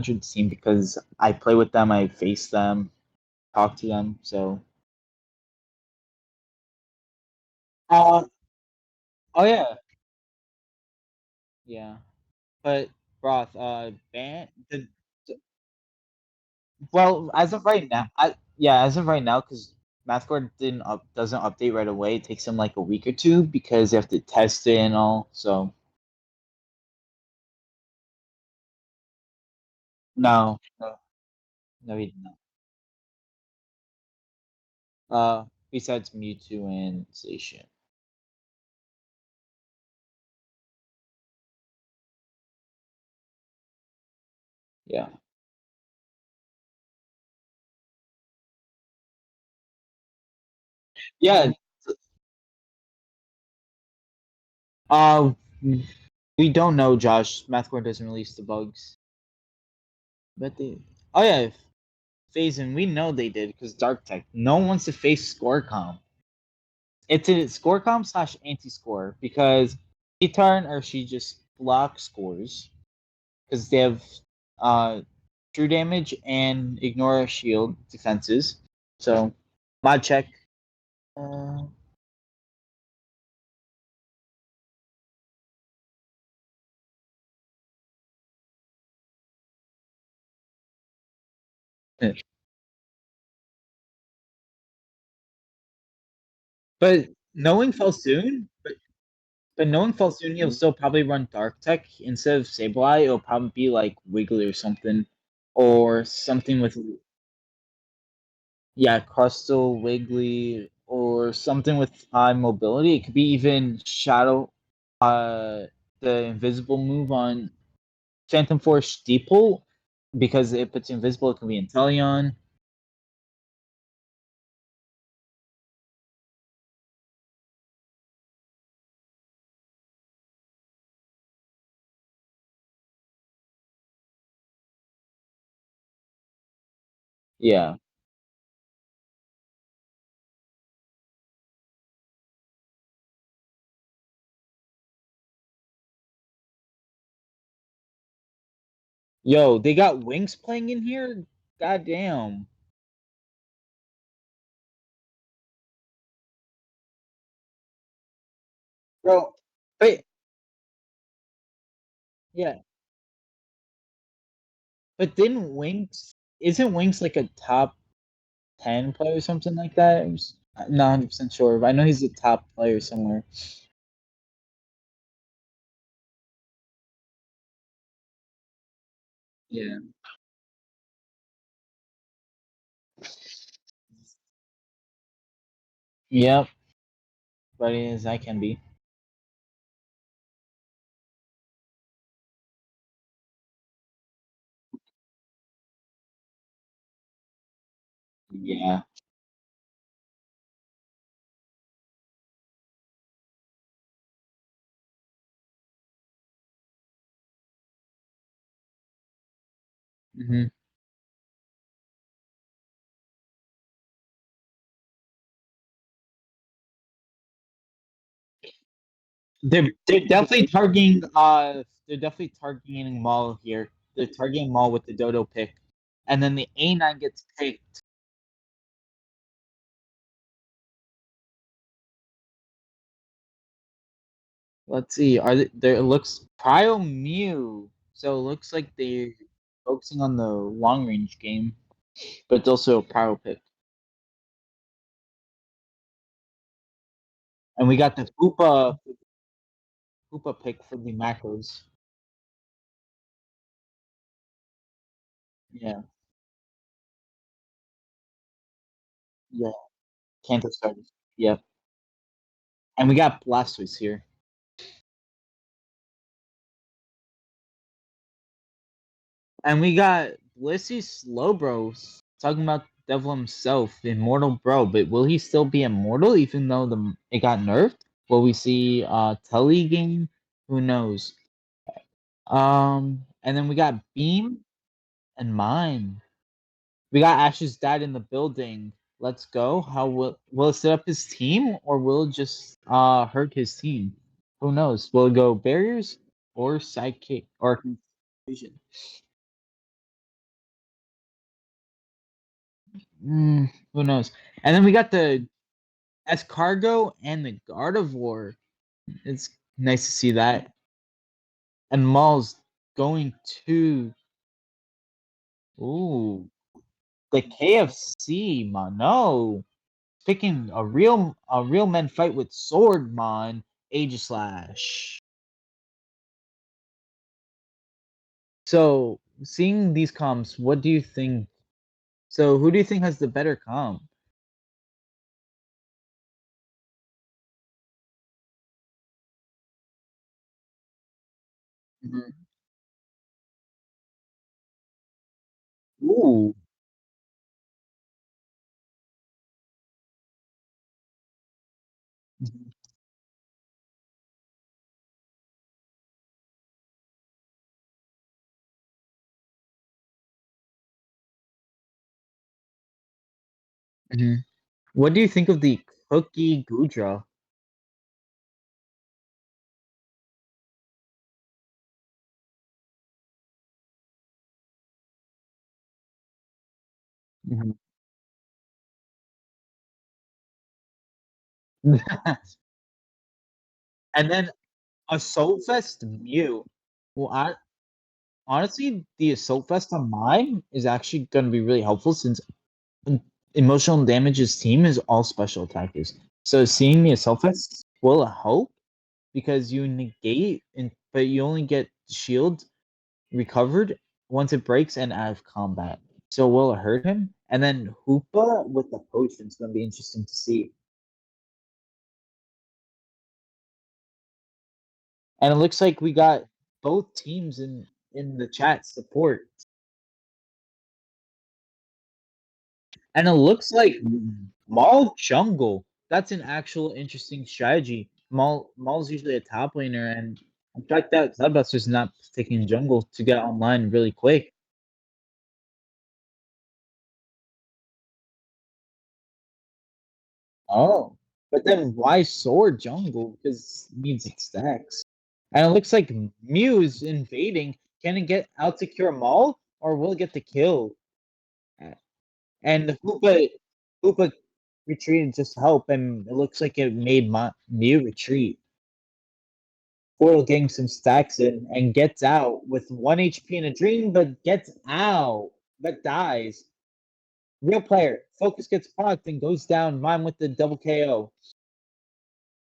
team because I play with them, I face them, talk to them. So. Oh yeah, yeah. But Broth, well, as of right now, as of right now, because MathCore doesn't update right away. It takes them like a week or two because they have to test it and all. So no, he did not. Besides Mewtwo and Zacian. Yeah. Yeah. Uh, we don't know, Josh. MathCore doesn't release the bugs, but they. Oh yeah, Phazon. We know they did because Dark Tech. No one wants to face Scorecom. It's a Scorecom slash anti-score because she turn or she just block scores because they have true damage and ignore shield defenses. So mod check. Uh, but knowing Falsoon, but knowing Falsoon, he'll still probably run Dark Tech instead of Sableye. It'll probably be like Wiggly or something, or something with Crustle, Wiggly, or something with high mobility. It could be even Shadow, the invisible move on Phantom Force Steeple, because if it's invisible, it can be Inteleon. Yeah. Yo, they got Wings playing in here? God damn. Bro, but yeah. But didn't Wings isn't Wings like a top 10 player or something like that? I'm not 100% sure, but I know he's a top player somewhere. Yeah. Yep. Ready as I can be. Yeah. Hmm. They're definitely targeting Maul here. They're targeting Maul with the Dodo pick. And then the A9 gets picked. Let's see. Are they, there? It looks Prio Mew. So it looks like they're focusing on the long range game, but it's also a Prio pick. And we got the Koopa pick for the macros. Yeah, yeah. Kanto starters. Yep. And we got Blastoise here. And we got Blissey Slowbro talking about Devil himself, Immortal Bro, but will he still be immortal even though it got nerfed? Will we see Telly game? Who knows? And then we got Beam and Mine. We got Ash's dad in the building. Let's go. How will it set up his team or will it just hurt his team? Who knows? Will it go barriers or sidekick or confusion? Who knows? And then we got the Escargo and the Gardevoir. It's nice to see that. And Mhal's going to the KFC, man. No. Picking a real men fight with sword, man. Aegislash. So seeing these comps, what do you think? So who do you think has the better comp? Mhm. Ooh. Mhm. Mhm. What do you think of the Cookie Gudra? Mhm. And then Assault Vest Mew. Well, honestly, the Assault Vest on mine is actually going to be really helpful since em- Emotional Damage's team is all special attackers. So seeing the Assault Vest will help because you negate, but you only get shield recovered once it breaks and out of combat. So will it hurt him? And then Hoopa with the potion is going to be interesting to see. And it looks like we got both teams in the chat support. And it looks like Maul jungle. That's an actual interesting strategy. Maul's usually a top laner, and in fact that Cloudbuster's not taking jungle to get online really quick. Oh, but then why sword jungle? Because it means it stacks. And it looks like Mew is invading. Can it get out to cure Maul, or will it get the kill? And Hoopa retreated just to help, and it looks like it made Mew retreat. Portal getting some stacks in and gets out with 1 HP in a dream, but gets out, but dies. Real player. Focus gets procced and goes down. Mine with the double KO.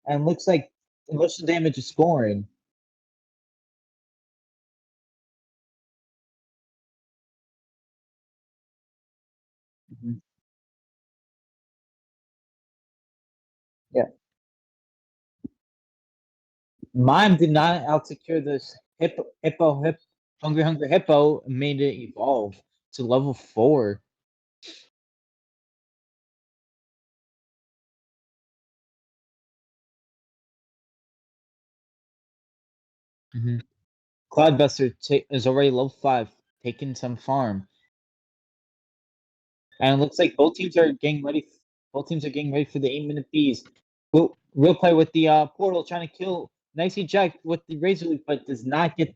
And looks like emotional damage is scoring. Mhm. Yeah. Mime did not outsecure this hungry hippo made it evolve to level 4. Mm-hmm. Cloudbuster is already level 5, taking some farm. And it looks like both teams are getting ready. Both teams are getting ready for the 8-minute bees. Real play with the portal trying to kill. Nice eject with the razor leaf, but does not get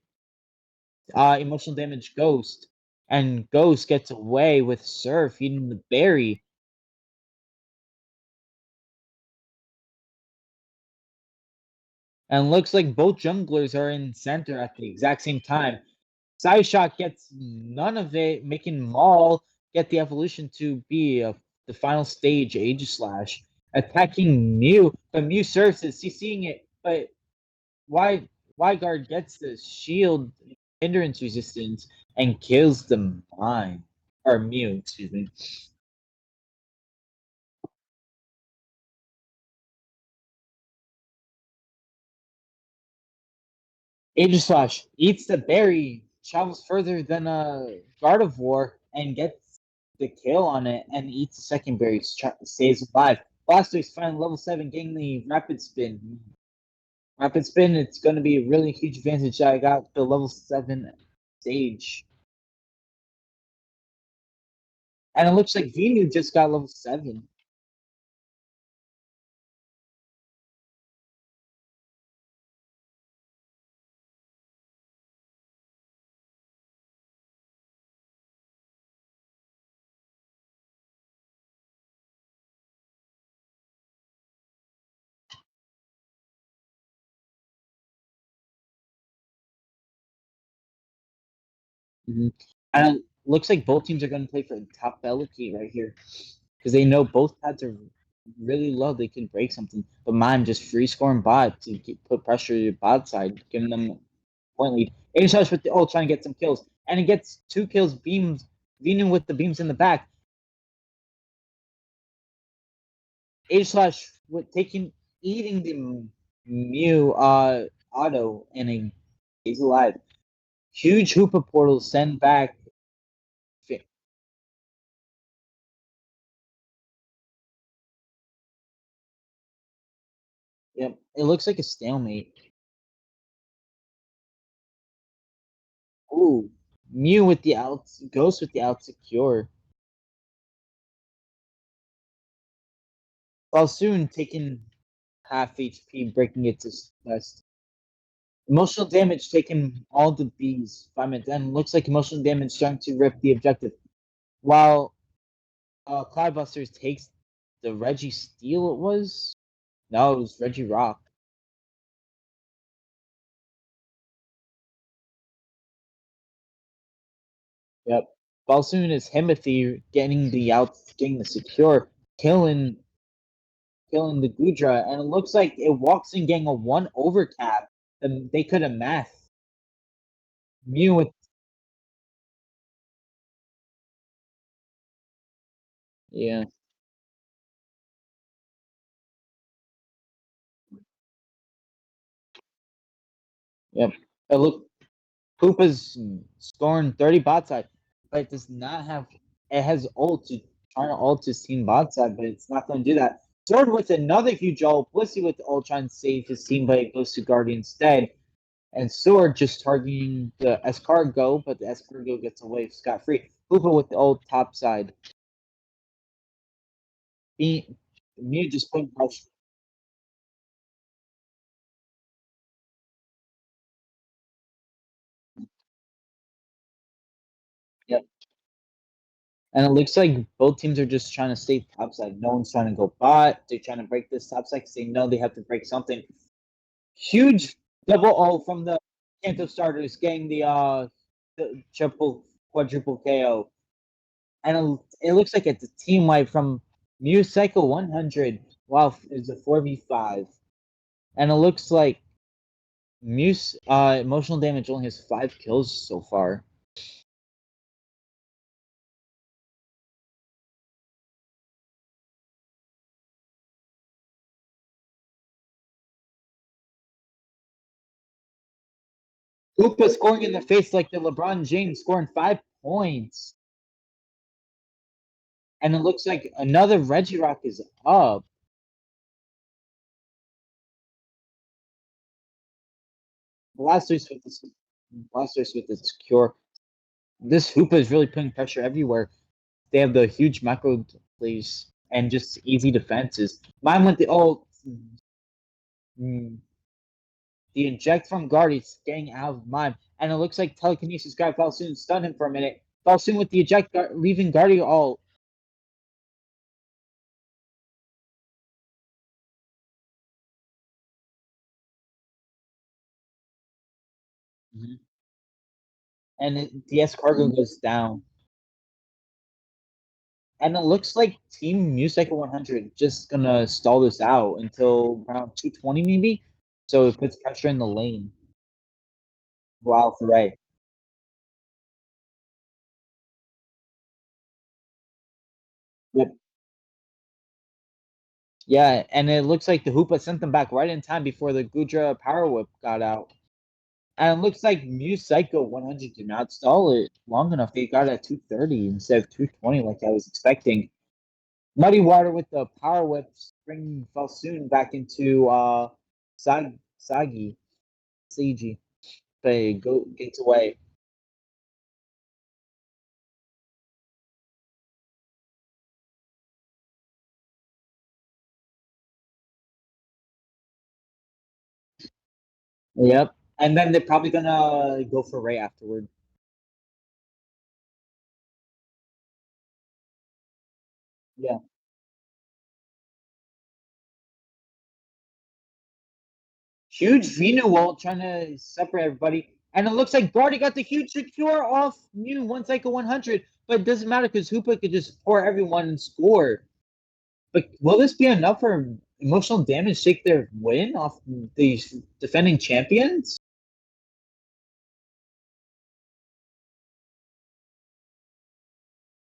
emotional damage Ghost. And Ghost gets away with Surf eating the berry. And looks like both junglers are in center at the exact same time. Side Shot gets none of it, making Maul get the evolution to be the final stage Aegislash. Attacking Mew, but Mew surfs it, CCing it, but why Guard gets the shield hindrance resistance and kills the mine. Or Mew, excuse me. Aegislash eats the berry, travels further than a Gardevoir, and gets the kill on it, and eats the second berry, stays alive. Blastoise finally level 7, getting the Rapid Spin. Rapid Spin, it's going to be a really huge advantage that I got the level 7 stage. And it looks like Venu just got level 7. And it looks like both teams are going to play for the top allocate right here because they know both pads are really low. They can break something. But mine just free scoring bot to put pressure to the bot side, giving them point lead. Ace with the ult trying to get some kills, and it gets 2 kills. Beams, Venu with the beams in the back. Ace with eating the Mew auto, and he's alive. Huge Hoopa portal send back. Yep, it looks like a stalemate. Ooh, Mew with the out, Ghost with the out secure. While soon taking half HP, breaking it to best. Emotional damage taking all the Bs 5 minutes, and looks like emotional damage starting to rip the objective. While Cloudbusters takes the Reggie Steel, it was? No, it was Reggie Rock. Yep. Balsoon is Himothy getting the secure, killing the Gudra, and it looks like it walks in getting a 1 overcap. And they could have math. Mew with yeah. Yep. It look Koopa's scoring 30 bot side, but it does not have it has ult to trying to ult his team bot side, but it's not gonna do that. Sword with another huge ult, Blissey with the ult trying to save his team, but it goes to Guardian instead. And Sword just targeting the Escargo, but the Escargo gets away scot free. Hoopa with the ult top side. Mew just putting pressure. Yep. And it looks like both teams are just trying to stay topside. No one's trying to go bot. They're trying to break this topside because they know they have to break something. Huge double ult from the Kanto starters, getting the triple quadruple KO. And it looks like it's a team wipe from Mew Cycle 100. Wow, it's a 4v5. And it looks like Muse emotional damage only has 5 kills so far. Hoopa scoring in the face like the LeBron James, scoring 5 points. And it looks like another Regirock is up. Blastoise with the secure. This Hoopa is really putting pressure everywhere. They have the huge macro plays and just easy defenses. Mine went the the inject from guard is getting out of mine, and it looks like telekinesis guy Falsoon stunned him for a minute. Falsoon with the eject, leaving Guardy all. And the S cargo goes down. And it looks like Team Music 100 just gonna stall this out until around 220 maybe. So it puts pressure in the lane. Wow, right. Yep. Yeah, and it looks like the Hoopa sent them back right in time before the Gudra Power Whip got out. And it looks like Muse Psycho 100 did not stall it long enough. They got it at 230 instead of 220 like I was expecting. Muddy Water with the Power Whip bringing Falsoon back into Sagi. Sagi. But it gets away. Yep. And then they're probably gonna go for Ray afterward. Yeah. Huge Venu wall trying to separate everybody. And it looks like Guardy got the huge secure off new 1 cycle 100, but it doesn't matter because Hoopa could just pour everyone and score. But will this be enough for emotional damage to take their win off these defending champions?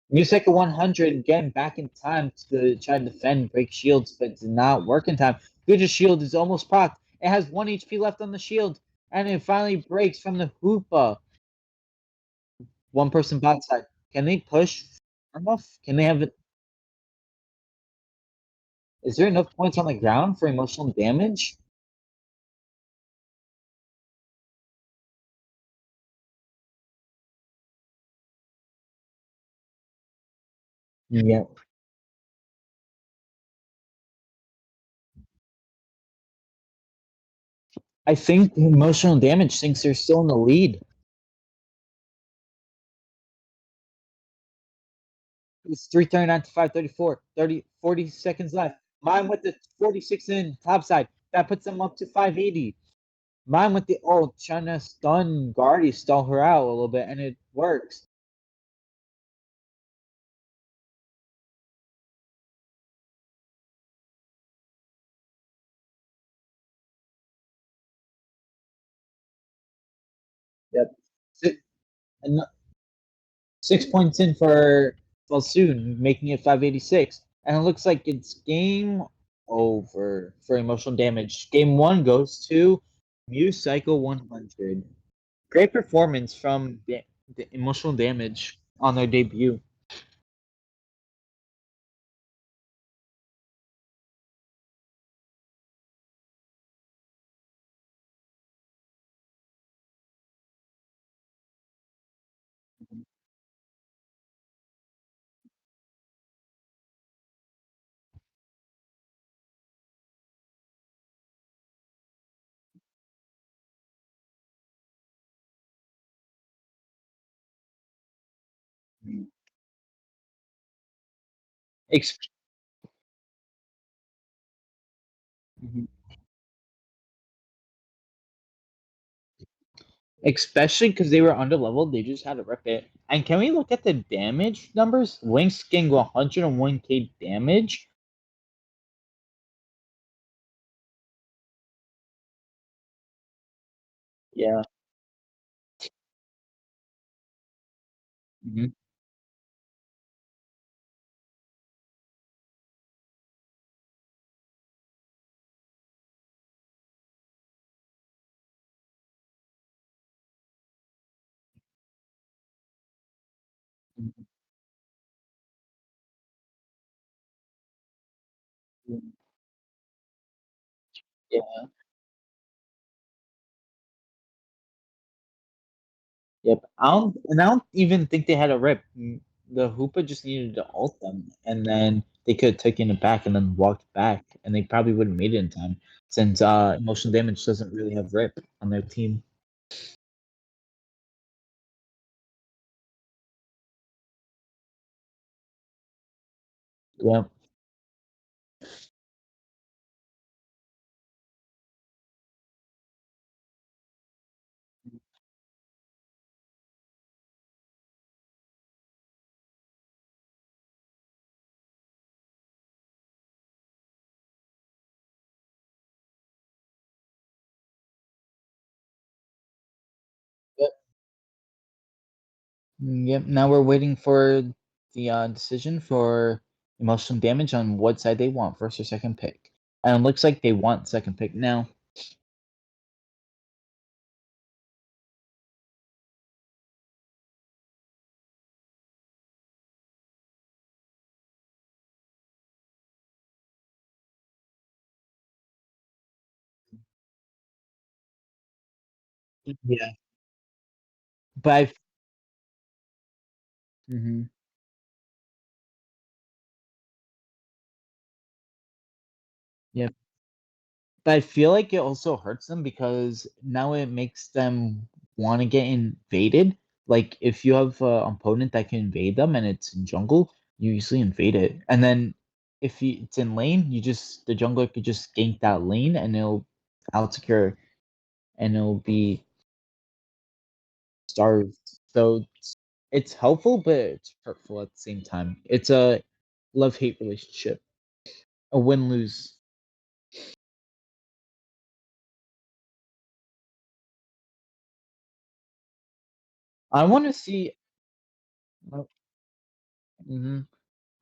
New cycle 100 getting back in time to try to defend, break shields, but did not work in time. Guja's shield is almost procced. It has 1 HP left on the shield, and it finally breaks from the Hoopa. One person bot side. Can they push enough? Can they have it? Is there enough points on the ground for emotional damage? Yeah. I think emotional damage thinks they're still in the lead. It's 339 to 534. 40 seconds left. Mine with the 46 in top side. That puts them up to 580. Mine with the trying to stun Guardy, stall her out a little bit, and it works. Yep. And 6 points in for Falsoon, making it 586. And it looks like it's game over for emotional damage. Game 1 goes to Muse Cycle 100. Great performance from the emotional damage on their debut. Ex- Mhm. Especially because they were under leveled, they just had to rip it. And can we look at the damage numbers? Lynx getting 101k damage. Yeah. Mhm. Yeah. Yep. I don't even think they had a rip. The Hoopa just needed to ult them, and then they could have taken it back and then walked back, and they probably would have made it in time since emotional damage doesn't really have rip on their team. Yep. Yep. Yep. Now we're waiting for the decision for emotional damage on what side they want, first or second pick. And it looks like they want second pick now. Yeah. But I. Mhm. Yep. But I feel like it also hurts them because now it makes them want to get invaded. Like if you have an opponent that can invade them and it's in jungle, you usually invade it. And then if it's in lane, the jungler could just gank that lane and it'll out secure and it'll be starved. So it's helpful, but it's hurtful at the same time. It's a love-hate relationship, a win-lose. I want to see. Mhm.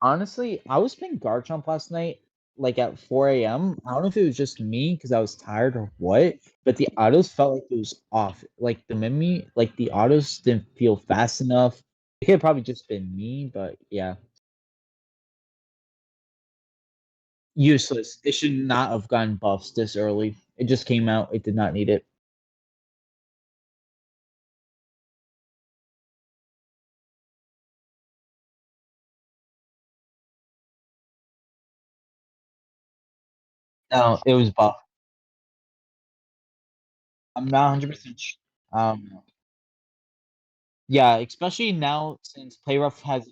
Honestly, I was playing Garchomp last night, like at 4 a.m. I don't know if it was just me because I was tired or what, but the autos felt like it was off. Like the Mimi, like the autos didn't feel fast enough. It could have probably just been me, but yeah. Useless. It should not have gotten buffs this early. It just came out. It did not need it. No, it was buff. I'm not 100% sure. Yeah, especially now since Play Rough has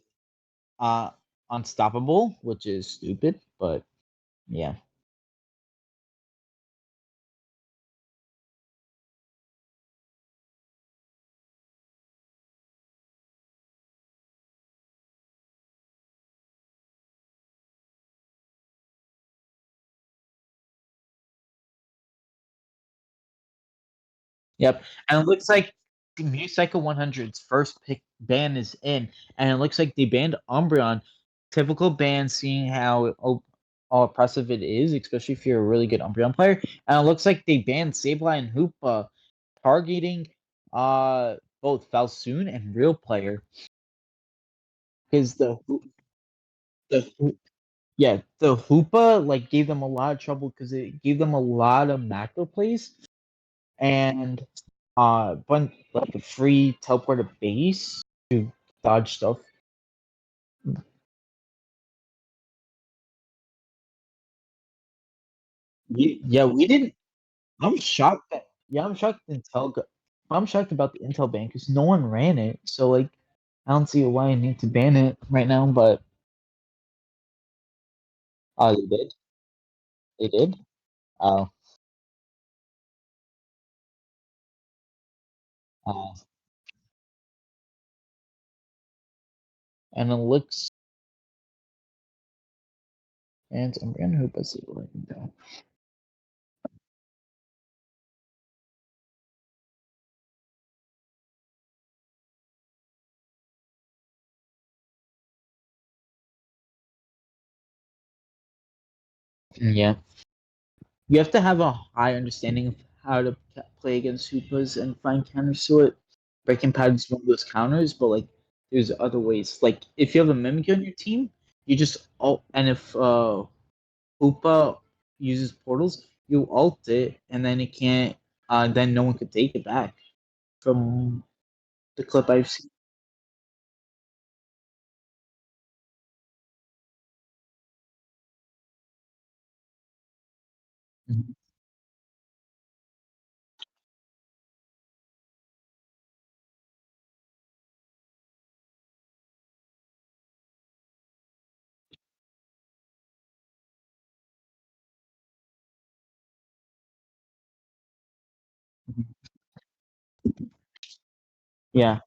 uh Unstoppable, which is stupid, but yeah. Yep. And it looks like the Cycle 100's first pick ban is in, and it looks like they banned Umbreon. Typical ban, seeing how oppressive it is, especially if you're a really good Umbreon player. And it looks like they banned Sableye and Hoopa, targeting both Falsoon and Real Player. Because the yeah, the Hoopa like gave them a lot of trouble because it gave them a lot of macro plays and but like a free teleporter base to dodge stuff. Yeah, we didn't. I'm shocked that. Yeah, I'm shocked about the Intel ban because no one ran it. So like, I don't see why I need to ban it right now. But they did. They did. Uh, uh, and it looks. And I'm gonna hope I see what I can do. Yeah, you have to have a high understanding of how to play against Hoopas and find counters to it. Breaking patterns is one of those counters, but like there's other ways. Like if you have a Mimikyu on your team, you just and if Hoopa uses portals, you ult it, and then it can't. Then no one could take it back. From the clip I've seen. Mhm. Yeah.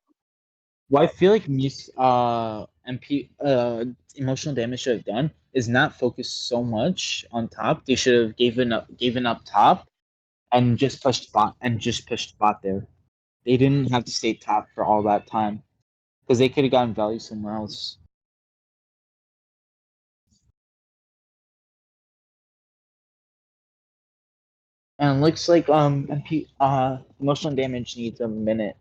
What I feel like MP emotional damage should have done is not focus so much on top. They should have given up top and just pushed bot there. They didn't have to stay top for all that time because they could have gotten value somewhere else. And it looks like MP emotional damage needs a minute.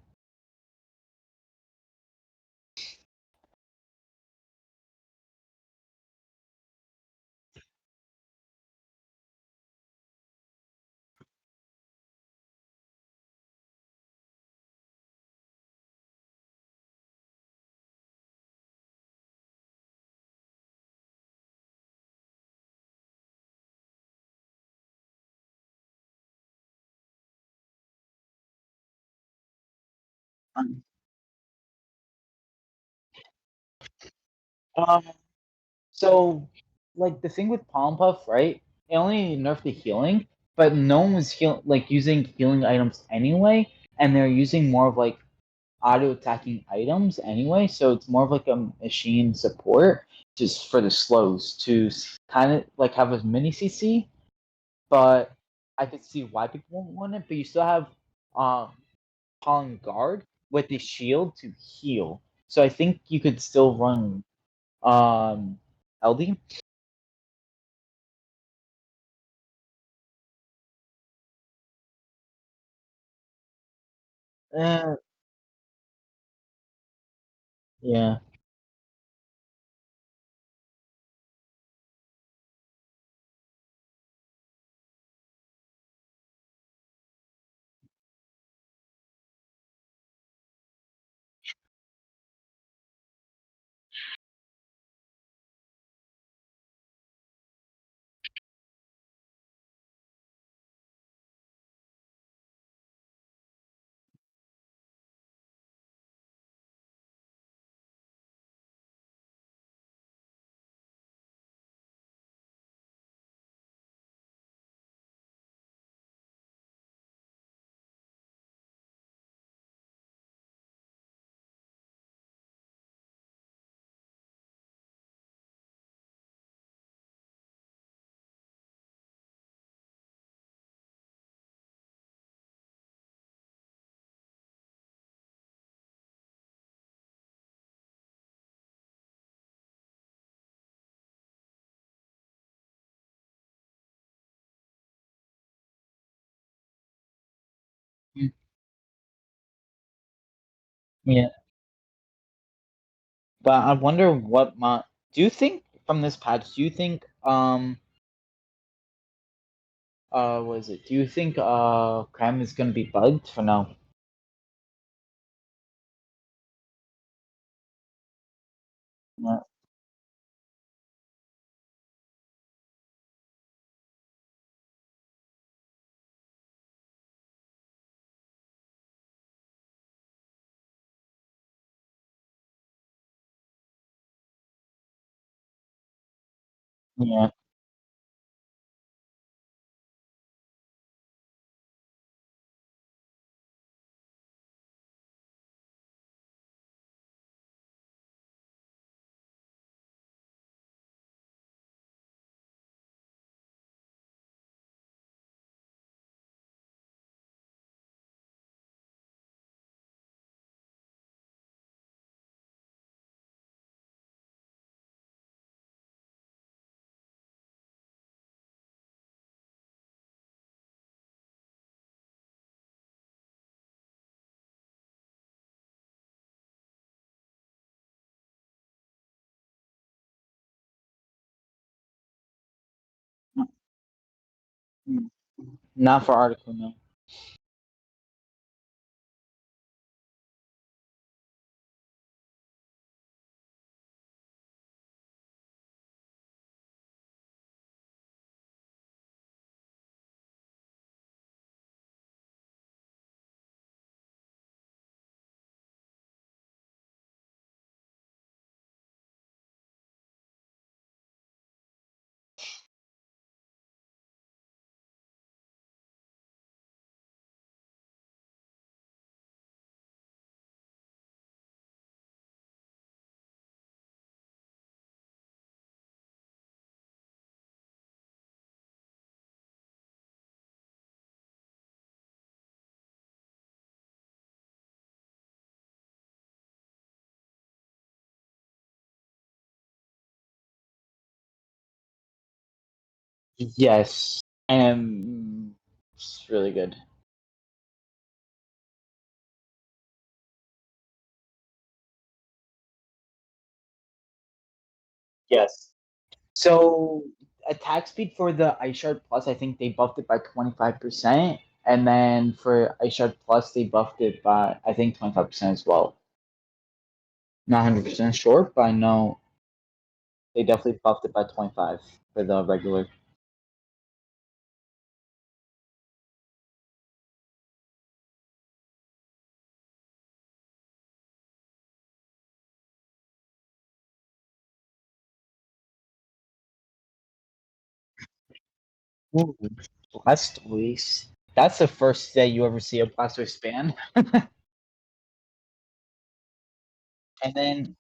Um, um, so like the thing with Palm Puff, right? It only nerfed the healing, but no one was using healing items anyway, and they're using more of like auto attacking items anyway, so it's more of like a machine support just for the slows to kind of like have a mini CC. But I could see why people won't want it. But you still have Colin Guard with the shield to heal, so I think you could still run LD. Uh, yeah. Mm. Yeah. But I wonder what do you think from this patch? Do you think what is it? Do you think Cram is gonna be bugged for now? Yeah. Yeah. Mm. Not for article, no. Yes. And it's really good. Yes. So attack speed for the Ice Shard Plus, I think they buffed it by 25%. And then for Ice Shard Plus, they buffed it by I think 25% as well. Not 100% sure, but I know they definitely buffed it by 25 for the regular. Ooh, Blastoise. That's the first that you ever see a Blastoise ban. And then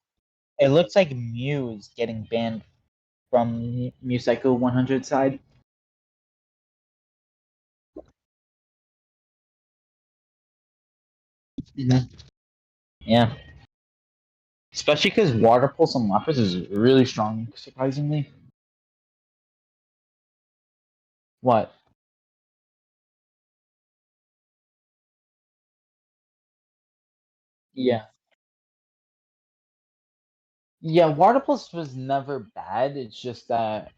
it looks like Mew is getting banned from Mew Cycle 100 side. Mm-hmm. Yeah. Especially because Water Pulse on Lapras is really strong, surprisingly. What? Yeah. Yeah, Water Pulse was never bad. It's just that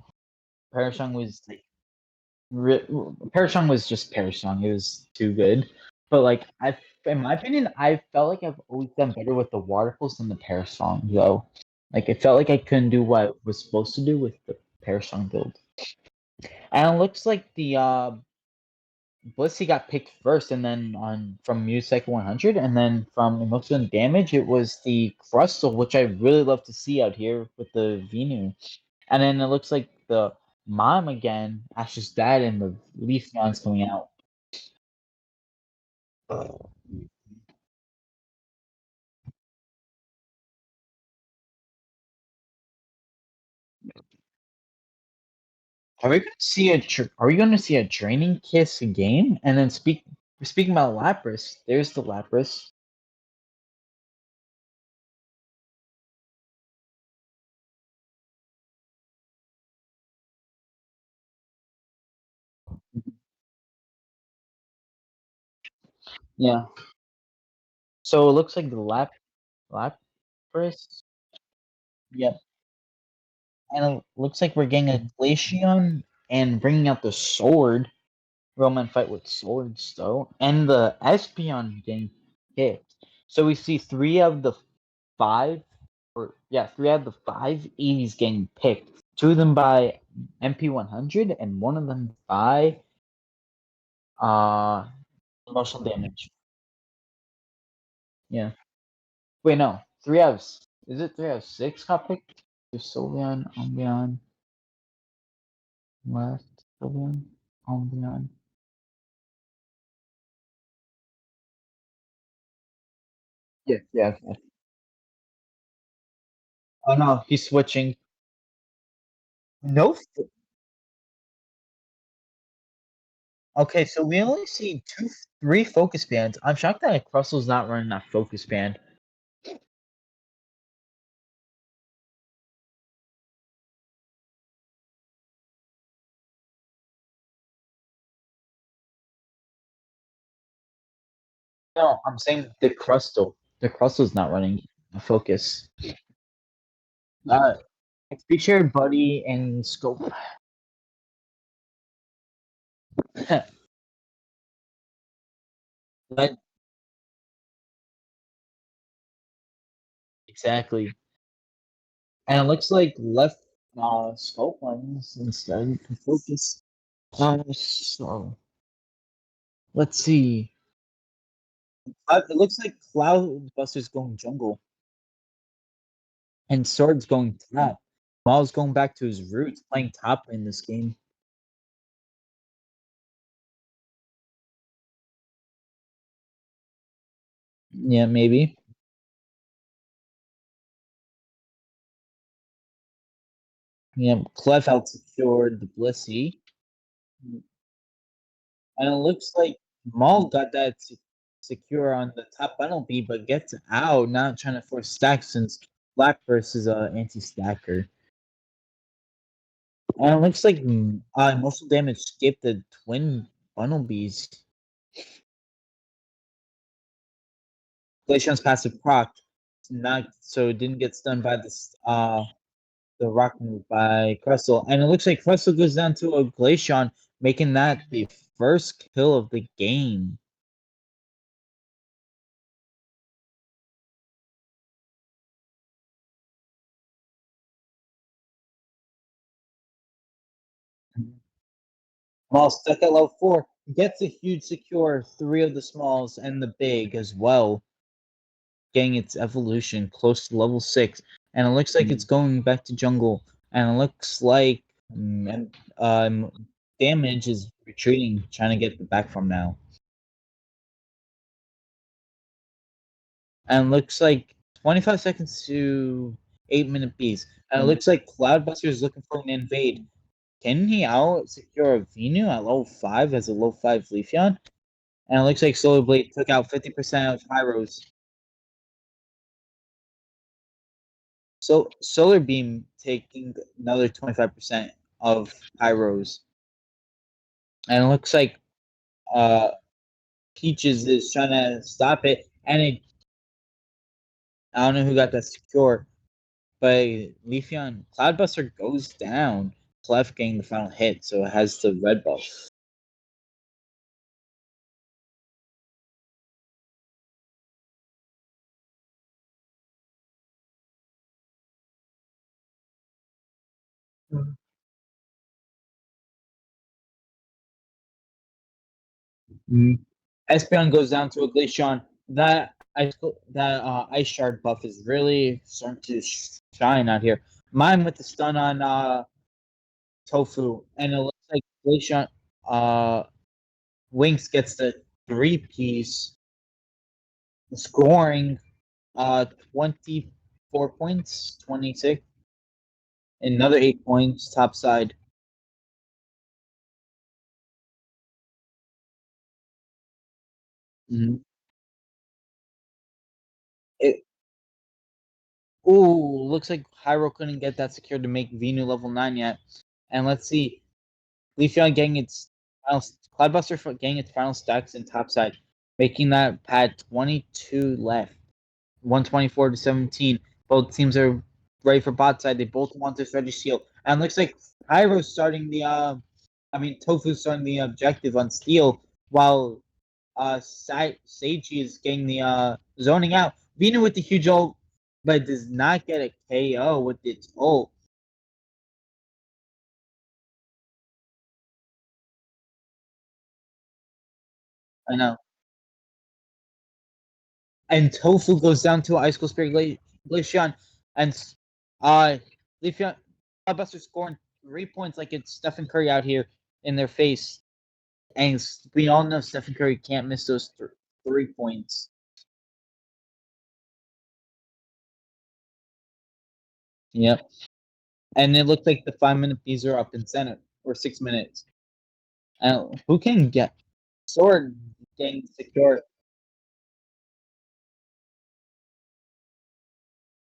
Parashang was like Parashang was just Parashang. It was too good. But like in my opinion, I felt like I've always done better with the Water Pulse than the Parashang though. Like it felt like I couldn't do what I was supposed to do with the Parashang build. And it looks like the Blissey got picked first, and then on from Muse Cycle 100, and then from Emotional Damage, it was the Crustle, which I really love to see out here with the Venu. And then it looks like the Mom again, Ash's dad, and the Leaf Mon's coming out. Are we gonna see are we gonna see a Draining Kiss game? And then speaking about Lapras, there's the Lapras. Yeah. So it looks like the Lapras. Yep. And it looks like we're getting a Glaceon and bringing out the sword. Roman fight with swords, though. And the Espeon getting picked. So we see three of the five, three out of the five Eevees getting picked. Two of them by MP100 and one of them by uh emotional damage. Yeah. Wait, no. Is it 3 out of 6 got picked? There's Sylveon, Umbreon, left, Sylveon, Umbreon. Yeah, yeah, okay. Oh no, he's switching. No. Okay, so we only see three focus bands. I'm shocked that Crustle's not running that focus band. No, I'm saying the Crustle. The Crustle's not running a focus. Uh, featured Buddy and Scope. But exactly. And it looks like left Scope ones instead of focus. So let's see. It looks like Cloudbuster's going jungle and Sword's going top. Mhal's going back to his roots, playing top in this game. Yeah, maybe. Yeah, Clef out secured the Blissey. And it looks like Maul got that secure on the top penalty, but gets out, not trying to force stack since Black versus anti-stacker. And it looks like emotional damage skipped the twin Bunnelbees. Glaceon's passive proc, not so it didn't get stunned by this the rock move by Crustle. And it looks like Crustle goes down to a Glaceon, making that the first kill of the game. While stuck at level 4, gets a huge secure 3 of the smalls and the big as well, getting its evolution close to level 6. And it looks like it's going back to jungle. And it looks like damage is retreating, trying to get the back from now. And looks like 25 seconds to 8-minute piece. And it looks like Cloudbuster is looking for an invade. Can he out secure a Venu at level 5 as a low 5 Leafeon? And it looks like Solar Blade took out 50% of Hyros. So Solar Beam taking another 25% of Hyros. And it looks like Peaches is trying to stop it. And I don't know who got that secure. But Leafeon Cloudbuster goes down. Clef getting the final hit, so it has the red buff. Mm-hmm. Espeon goes down to a Glaceon. That ice shard buff is really starting to shine out here. Mine with the stun on Tofu, and it looks like Glaceon Winx gets the 3-piece, scoring 24 points, 26. Another 8 points top side. Mm-hmm. It looks like Hyro couldn't get that secured to make Venu level 9 yet. And let's see. Leafeon getting its final Cloudbuster getting its final stacks in topside, making that pad 22 left. 124 to 17. Both teams are ready for bot side. They both want this Registeel. And looks like Hyro's starting the Tofu's starting the objective on Steel, while Seiji is getting the zoning out. Venu with the huge ult, but does not get a KO with its ult. I know. And Tofu goes down to Ice Cold Spirit Glaceon, and Leafeon Cloudbuster scoring 3 points like it's Stephen Curry out here in their face. And we all know Stephen Curry can't miss those 3 points. Yep. And it looked like the 5-minute bees are up in center, or 6 minutes. And who can get sword getting secure?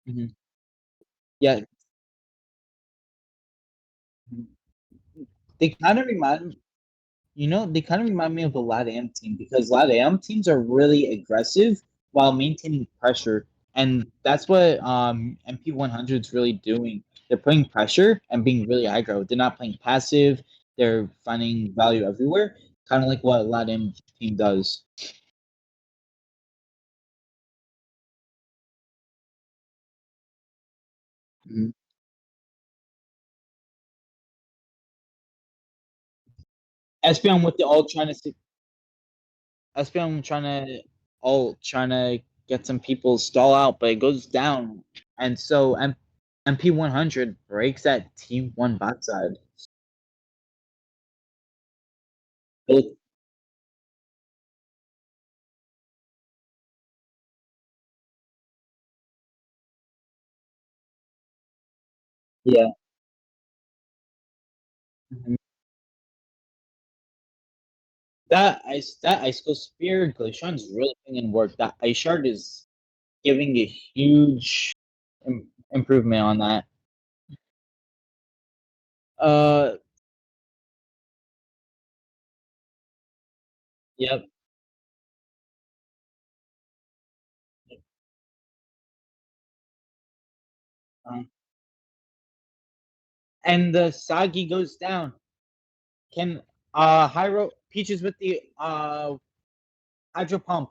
Mm-hmm. Yeah. They kind of remind they kind of remind me of the LATAM team, because LATAM teams are really aggressive while maintaining pressure, and that's what MP100 is really doing. They're putting pressure and being really aggro. They're not playing passive. They're finding value everywhere, kind of like what LATAM team does. Mm-hmm. Espeon with the ult trying to get some people stall out, but it goes down, and so MP100 breaks that T1 bot side. It, yeah. Mhm. That ice cold spear Glaceon's really putting in work. That ice shard is giving a huge improvement on that. Uh, yep. Um, and the Sagi goes down. Can Hyro Peaches with the hydro pump,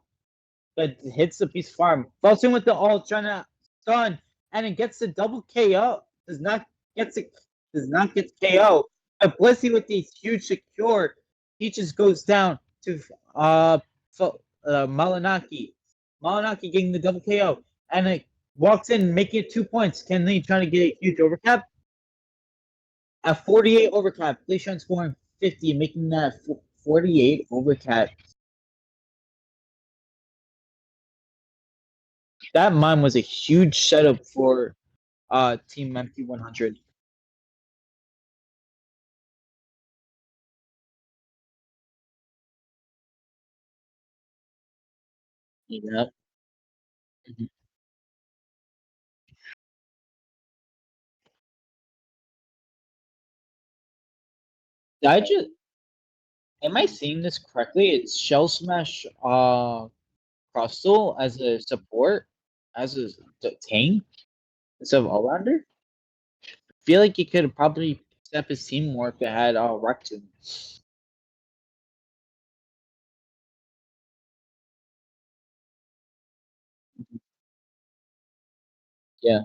but hits the piece farm. Falls in with the ult, trying to stun, and it gets the double KO. Get the does not get KO. But Blissey with the huge secure. Peaches goes down to Malinaki. Malinaki getting the double KO, and it walks in, making it 2 points. Kenley trying to get a huge overcap. At 48 overcap, Glaceon scoring 50, making that 48 overcap. That mine was a huge setup for Team MP100. Yeah. Mhm. Did I just am I seeing this correctly? It's Shell Smash Crustle as a support, as a tank instead of all rounder. Feel like you could probably step his team more if it had Rectum. Yeah,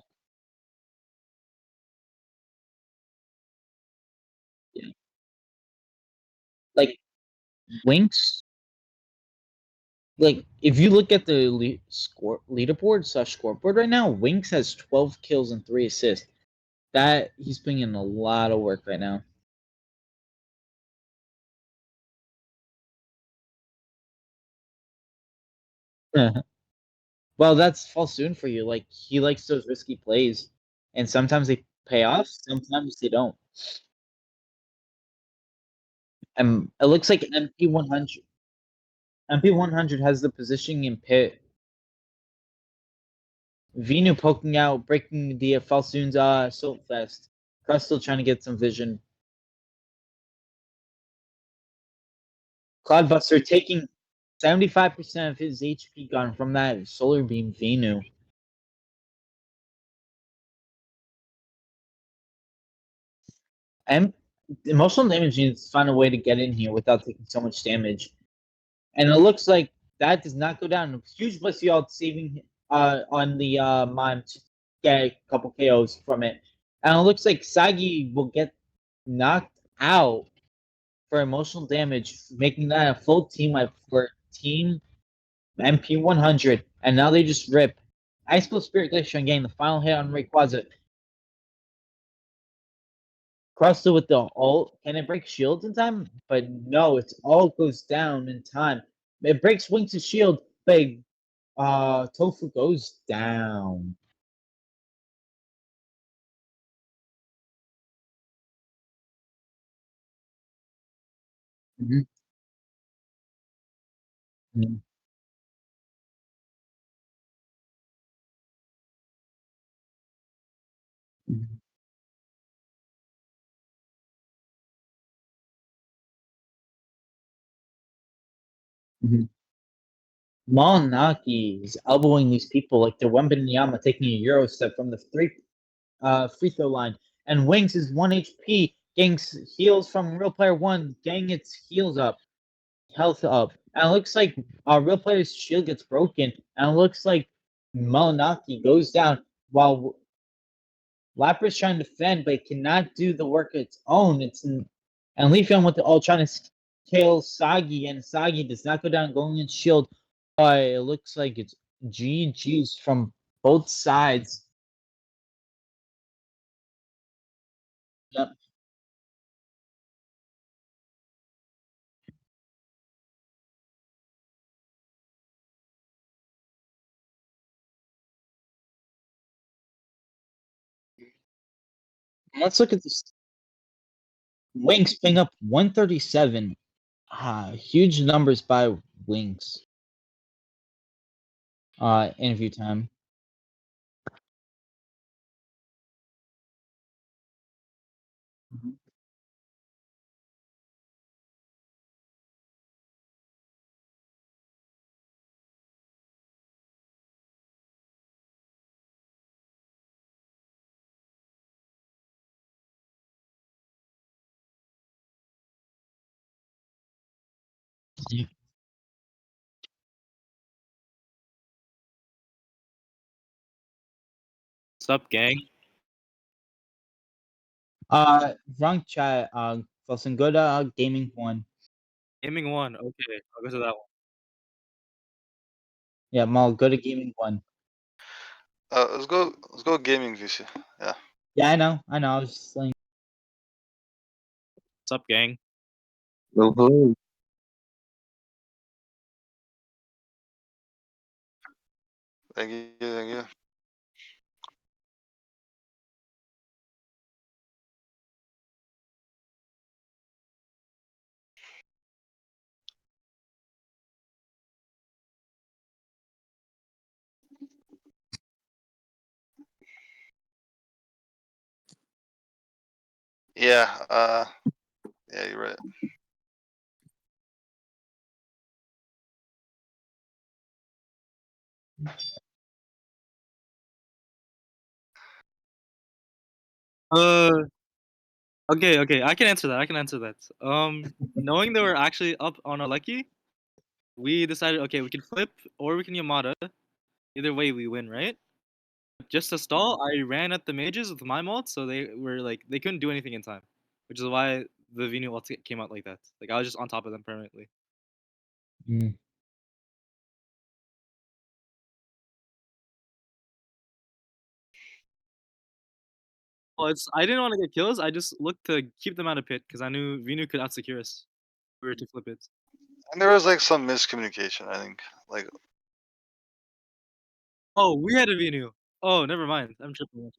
yeah. Like Winks, like if you look at the score leaderboard slash scoreboard right now, Winks has 12 kills and 3 assists. That he's putting in a lot of work right now. Well, that's Falsoon for you. Like he likes those risky plays, and sometimes they pay off, sometimes they don't. And it looks like MP100 has the positioning in pit. Venu poking out, breaking the Falsoon's Assault Fest. Crust still trying to get some vision. Cloudbuster taking 75% of his HP gone from that Solar Beam Venu. And emotional damage needs to find a way to get in here without taking so much damage. And it looks like that does not go down. Huge bless y'all saving on the mime to get a couple KOs from it. And it looks like Sagi will get knocked out for emotional damage, making that a full team wipe for Team MP100. And now they just rip. Ice Blue Spirit Glacier getting the final hit on Rayquaza. Crustle with the ult. Can it break shields in time? But no, it's all goes down in time. It breaks Wings' shield, but Tofu goes down. Mhm. Mhm. Mhm. Mhm. Malnaki is elbowing these people like they're Wembenyama taking a Euro step from the free throw line. And Wings is 1 HP, getting heals from Real Player 1, getting its heals up, health up. And it looks like Real Player's shield gets broken. And it looks like Malnaki goes down while Lapras trying to defend, but it cannot do the work of its own. And Leafeon with the ult trying to kill Sagi, and Sagi does not go down, going in shield. But it looks like it's GG's from both sides. Yep. Let's look at this. Wings ping up 137. Huge numbers by Wings. Interview time. Mhm. What's up, gang? Wrong chat. Wilson, go to gaming one. Gaming one. Okay, I'll go to that one. Yeah, Mal, go to gaming one. Let's go gaming VC. Yeah. Yeah, I know. I was just saying. What's up, gang? Hello. Thank you, thank you. Yeah, yeah, you're right. Okay, I can answer that. Knowing they were actually up on a lucky, we decided, okay, we can flip or we can Yamada. Either way, we win, right? Just to stall, I ran at the mages with my mod, so they were like, they couldn't do anything in time, which is why the Venu ult came out like that. Like, I was just on top of them permanently. Mm. Well, I didn't want to get kills. I just looked to keep them out of pit because I knew Venu could outsecure us. If we were to flip it. And there was like some miscommunication, I think. Like, Oh, we had a Venu. Oh, never mind. I'm tripping.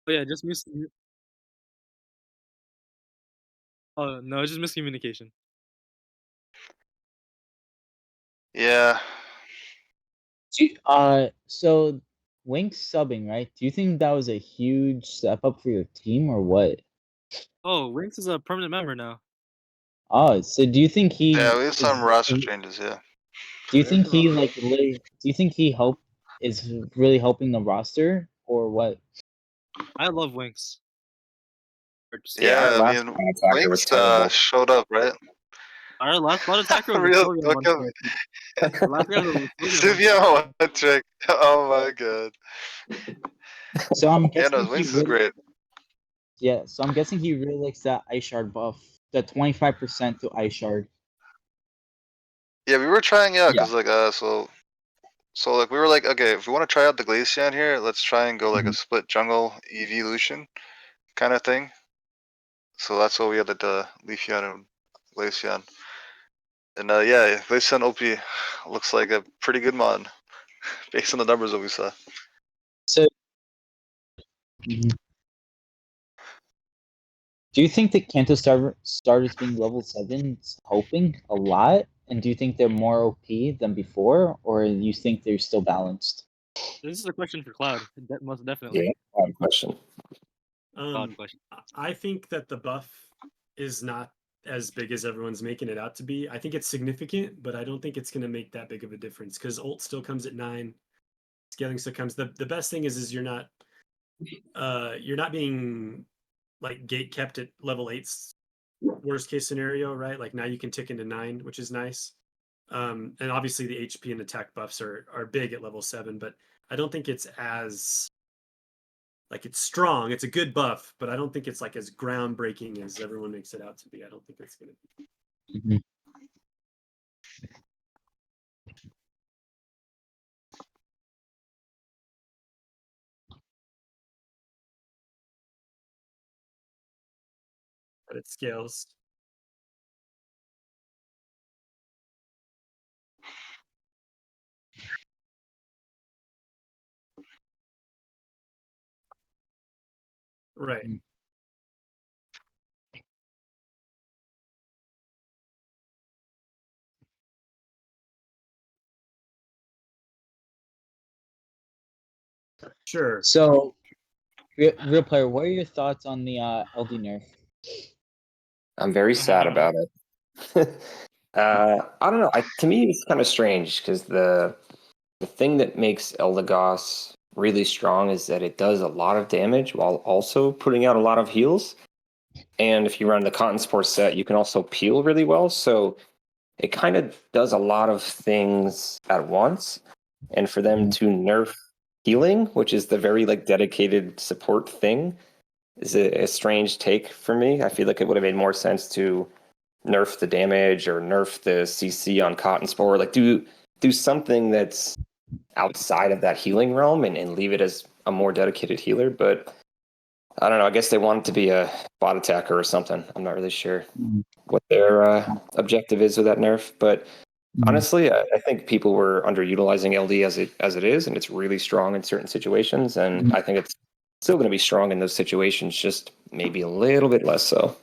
Oh yeah, just miss. Oh no, it's just miscommunication. yeah. So Wink subbing, right? Do you think that was a huge step up for your team or what? Oh, Winx is a permanent member now. Oh, so do you think Yeah, he we have some roster changes, yeah. do you think he like do you think he is really helping the roster or what? I love Winx. Yeah, our Yeah, I last mean, attacker was terrible. showed up, right? Our last blood attacker was a Real, Sylveon look one at trick. me. The last guy was a Sylveon one trick. Sylveon one trick. Oh my god. So I'm Yeah, guessing no, Wings is great. Yeah, so I'm guessing he really likes that Ice Shard buff, the 25% to Ice Shard. Yeah, we were trying out Yeah. because like so like we were like, okay, if we want to try out the Glaceon here, let's try and go like a split jungle EV Lucian kind of thing. So that's what we had the Leafeon and Glaceon. And yeah, Glaceon OP looks like a pretty good mod based on the numbers that we saw. So do you think the Kanto starters being level 7 is helping a lot? And do you think they're more OP than before, or you think they're still balanced? This is a question for Cloud. Most definitely. Yeah, odd question. Cloud question. I think that the buff is not as big as everyone's making it out to be. I think it's significant, but I don't think it's going to make that big of a difference because ult still comes at 9, scaling still comes. The best thing is you're not being like gate kept at level 8's worst case scenario, right? Like now you can tick into 9, which is nice. And obviously the HP and attack buffs are big at level 7, but I don't think it's as like it's strong. It's a good buff, but I don't think it's like as groundbreaking as everyone makes it out to be. I don't think it's going to be. But it scales. Right. Sure. So, real player, what are your thoughts on the LD nerf? I'm very sad about it. I don't know. To me, it's kind of strange because the thing that makes Eldegoss really strong is that it does a lot of damage while also putting out a lot of heals. And if you run the Cotton Spore set, you can also peel really well. So it kind of does a lot of things at once. And for them to nerf healing, which is the very like dedicated support thing, is a strange take for me. I feel like it would have made more sense to nerf the damage or nerf the CC on Cotton Spore. Like do something that's outside of that healing realm and leave it as a more dedicated healer. But I don't know. I guess they want it to be a bot attacker or something. I'm not really sure what their objective is with that nerf. But honestly, I think people were underutilizing LD as it is, and it's really strong in certain situations. And I think it's still going to be strong in those situations, just maybe a little bit less so.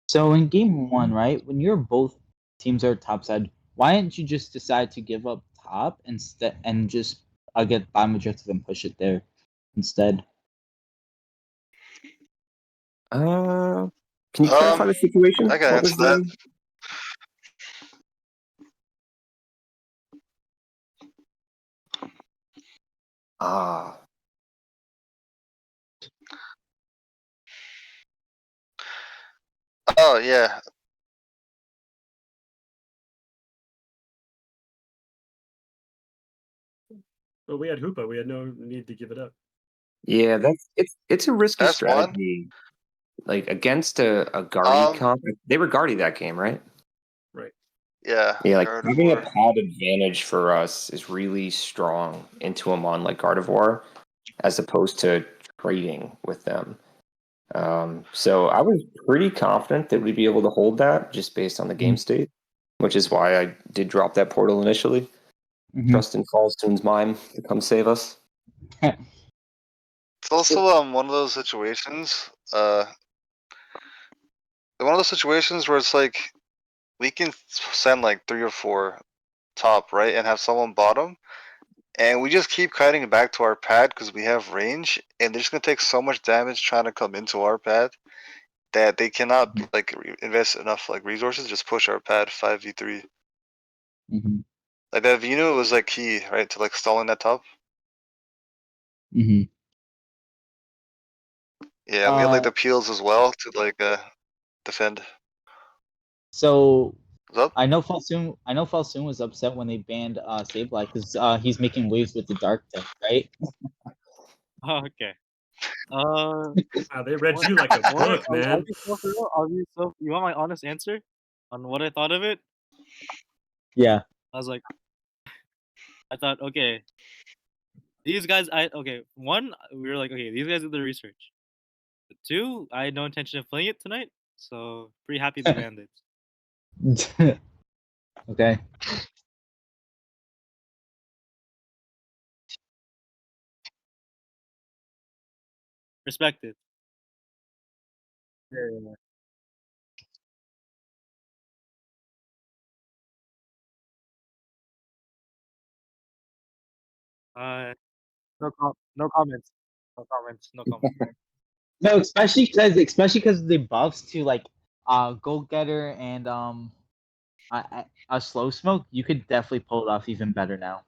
So in game 1, right, when you're both teams are topside, why didn't you just decide to give up top instead and just get bottom objective and push it there instead? Can you clarify the situation? I can What answer was that. Ah, Oh yeah. Well, we had Hoopa. We had no need to give it up. yeah, it's a risky That's one. strategy. Like against a Guardy comp, they were Guardy that game, right? Right. Yeah. Yeah, like having a Gardevoir. pad advantage for us is really strong into a mon like Gardevoir, as opposed to trading with them. So I was pretty confident that we'd be able to hold that just based on the game state, which is why I did drop that portal initially. Trust in Fallstone's mime to come save us. It's also one of those situations. One of those situations where it's like we can send like 3 or 4 top, right, and have someone bottom, and we just keep kiting it back to our pad because we have range, and they're just gonna take so much damage trying to come into our pad that they cannot like invest enough like resources. Just push our pad 5v3. Like that Vino was like key, right, to like stalling that top. Yeah, we had like the peels as well to like defend. So What's up? I know Falsoon was upset when they banned Sableye because he's making waves with the Dark Tech, right? Okay. They read you like a book, man. You want my honest answer on what I thought of it? Yeah. I was like, I thought, okay, these guys. One, we were like, okay, these guys did the research. But 2, I had no intention of playing it tonight, so pretty happy they banned it. Okay. Respect it. Yeah. No comments. No comments. No comments. No, especially because the buffs to like Go Getter and a Slow Smoke, you could definitely pull it off even better now,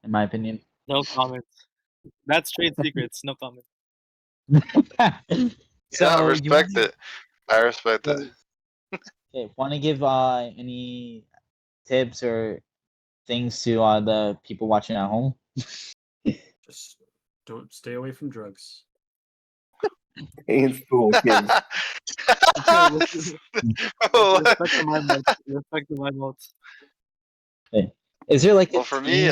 in my opinion. No comments. That's trade secrets. No comments. So Yeah, you respect it. I respect it. okay, want to give any tips or things to the people watching at home? Just don't stay away from drugs. It's cool, kids. Respect the mind modes. Respect the mind modes. Okay. Is there like Well, a for team? me,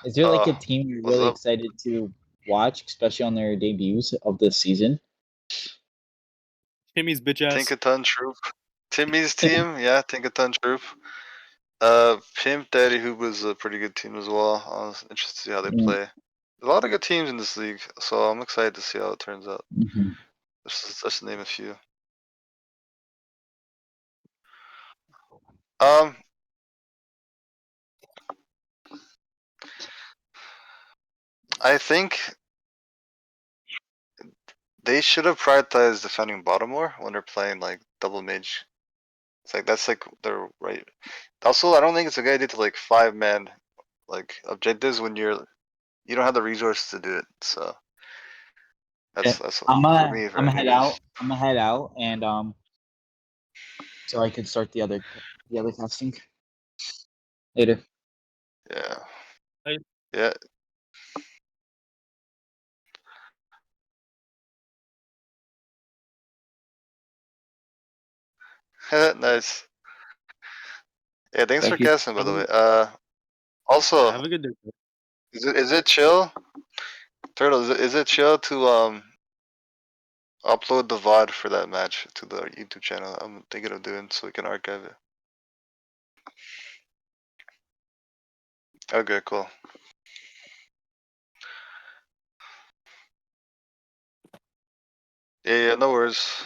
Is there like a team you're what's really up? excited to watch, especially on their debuts of this season? Timmy's bitch ass. Tinkaton Troop. Timmy's team, yeah, Tinkaton Troop. Pimp Daddy Hoop was a pretty good team as well. I was interested to see how they play. There's a lot of good teams in this league, so I'm excited to see how it turns out. Just to name a few. I think they should have prioritized defending Baltimore when they're playing like double mage. It's like that's like their right. Also, I don't think it's a good idea to like 5-man like objectives when you don't have the resources to do it. So that's I'm for me. gonna head Anyways. out. I'm gonna head out, and so I can start the other casting later. Yeah. Hey. Yeah. Nice. Yeah, thanks Thank for you. casting, by the way. Yeah, Also, have a good day. is it chill, Turtle? Is it chill to upload the VOD for that match to the YouTube channel? I'm thinking of doing so we can archive it. Okay, cool. Yeah, no worries.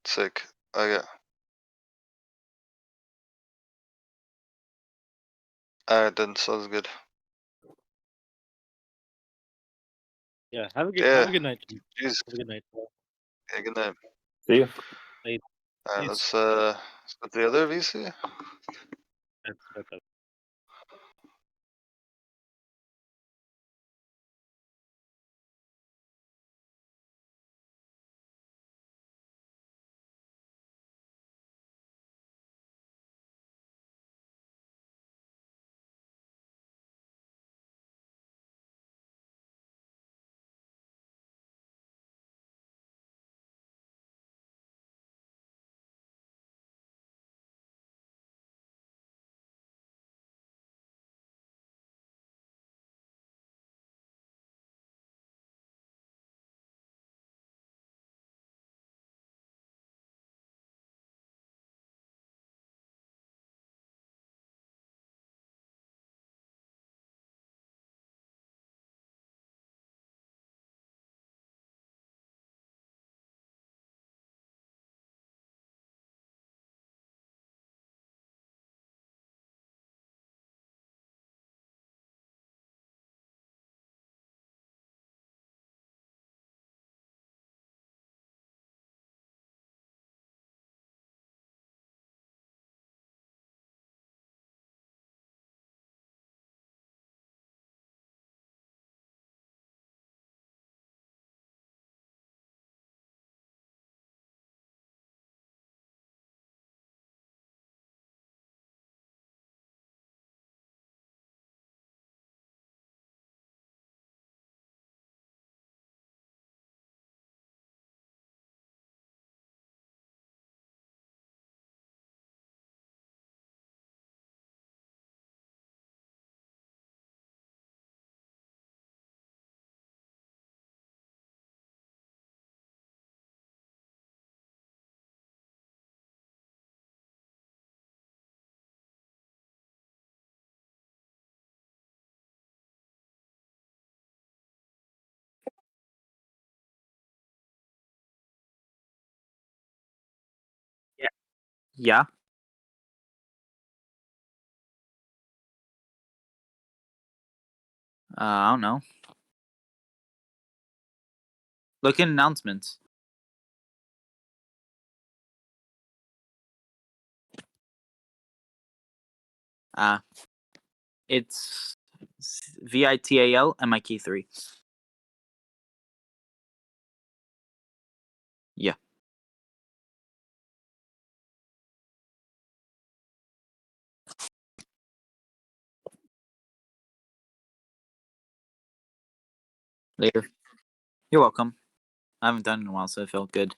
Sick. Okay. Alright then, sounds good. Yeah, have a Yeah. good night. Jeez. Have a good night. Yeah, good night. See you. Alright, Peace. let's put the other VC. That's Yeah. I don't know. Look at announcements. It's VITAL MIK3. Yeah. Later. You're welcome. I haven't done it in a while, so it felt good.